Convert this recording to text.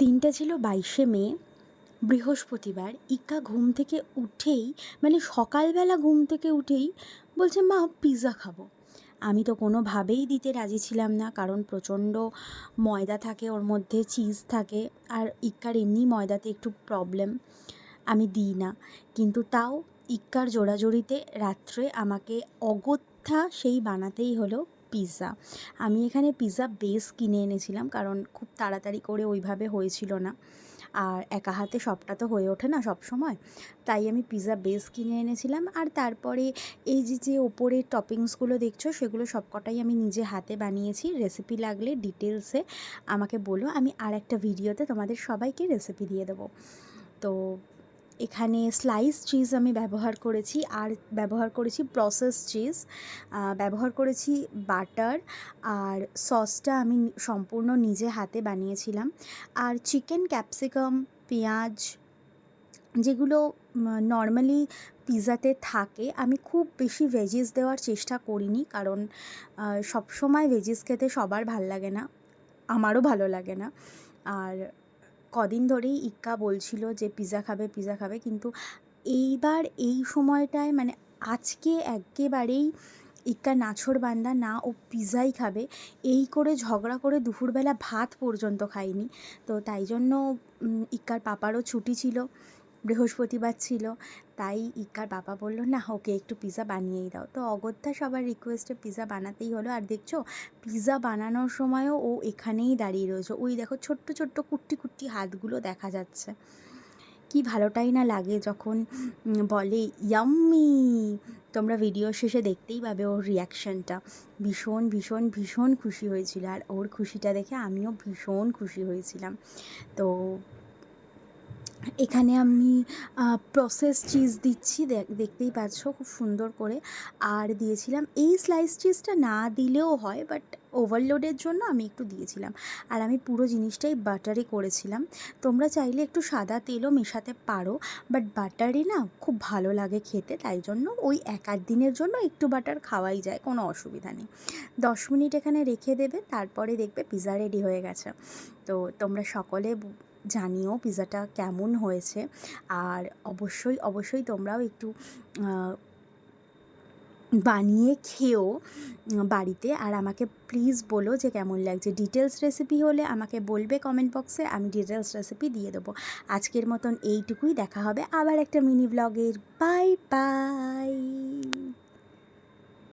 দিনটা ছিল 22শে মে, বৃহস্পতিবার। ইক্কা ঘুম থেকে উঠেই, মানে সকালবেলা ঘুম থেকে উঠেই বলছে, মা পিৎজা খাবো। আমি তো কোনোভাবেই দিতে রাজি ছিলাম না, কারণ প্রচণ্ড ময়দা থাকে ওর মধ্যে, চিজ থাকে, আর ইক্কার এমনি ময়দাতে একটু প্রবলেম, আমি দিই না। কিন্তু তাও ইক্কার জোরাজুরিতে রাত্রে আমাকে অগত্যা সেই বানাতেই হলো পিৎজা। আমি এখানে পিৎজা বেস কিনে এনেছিলাম, কারণ খুব তাড়াতাড়ি করে ওইভাবে হয়েছিল না, আর একা হাতে সবটা তো হয়ে ওঠে না সব সময়। তাই আমি পিৎজা বেস কিনে এনেছিলাম, আর তারপরে এই যে ওপরে টপিংসগুলো দেখছো, সেগুলো সবকটাই আমি নিজে হাতে বানিয়েছি। রেসিপি লাগলে ডিটেলসে আমাকে বলো, আমি আর একটা ভিডিওতে তোমাদের সবাইকে রেসিপি দিয়ে দেবো। তো এখানে স্লাইস চিজ আমি ব্যবহার করেছি, আর ব্যবহার করেছি প্রসেস চিজ, ব্যবহার করেছি বাটার, আর সসটা আমি সম্পূর্ণ নিজে হাতে বানিয়েছিলাম। আর চিকেন, ক্যাপসিকাম, পেঁয়াজ, যেগুলো নর্মালি পিৎজাতে থাকে, আমি খুব বেশি ভেজিস দেওয়ার চেষ্টা করিনি, কারণ সবসময় ভেজিস খেতে সবার ভাল লাগে না, আমারও ভালো লাগে না। আর কদিন ধরেই ইক্কা বলছিল যে পিৎজা খাবে, পিৎজা খাবে, কিন্তু এইবার এই সময়টায়, মানে আজকে একেবারেই ইক্কা নাছোড়বান্দা, না ও পিৎজাই খাবে, এই করে ঝগড়া করে দুপুরবেলা ভাত পর্যন্ত খাইনি। তো তাই জন্য ইক্কার পাপারও ছুটি ছিল, বৃহস্পতিবার ছিল, তাই ইক্কার পাপা বলল, না ওকে একটু পিৎজা বানিয়েই দাও। তো অগত্যা সবার রিকোয়েস্টে পিৎজা বানাতেই হলো। আর দেখছো, পিৎজা বানানোর সময়ও ও এখানেই দাঁড়িয়ে রয়েছে, ওই দেখো ছোট্ট ছোট্ট কুট্টি কুট্টি হাতগুলো দেখা যাচ্ছে। কি ভালোটাই না লাগে যখন বলে ইয়াম্মি। তোমরা ভিডিও শেষে দেখতেই পাবে ওর রিয়াকশানটা। ভীষণ ভীষণ ভীষণ খুশি হয়েছিল, আর ওর খুশিটা দেখে আমিও ভীষণ খুশি হয়েছিলাম। তো এখানে আমি প্রসেস চিজ দিচ্ছি, দেখতেই পাচ্ছ খুব সুন্দর করে। আর দিয়েছিলাম, এই স্লাইস চিজটা না দিলেও হয়, বাট ওভারলোডের জন্য আমি একটু দিয়েছিলাম। আর আমি পুরো জিনিসটাই বাটারে করেছিলাম। তোমরা চাইলে একটু সাদা তেলও মেশাতে পারো, বাট বাটারে না খুব ভালো লাগে খেতে, তাই জন্য ওই এক আধ দিনের জন্য একটু বাটার খাওয়াই যায়, কোনো অসুবিধা নেই। 10 মিনিট এখানে রেখে দেবে, তারপরে দেখবে পিৎজা রেডি হয়ে গেছে। তো তোমরা সকলে জানিও পিৎজাটা কেমন হয়েছে, আর অবশ্যই অবশ্যই তোমরাও একটু বানিয়ে খেও বাড়িতে, আর আমাকে প্লিজ বলো যে কেমন লাগছে। ডিটেলস রেসিপি হলে আমাকে বলবে কমেন্ট বক্সে, আমি ডিটেলস রেসিপি দিয়ে দেবো। আজকের মতন এইটুকুই, দেখা হবে আবার একটা মিনি ব্লগের। Bye bye.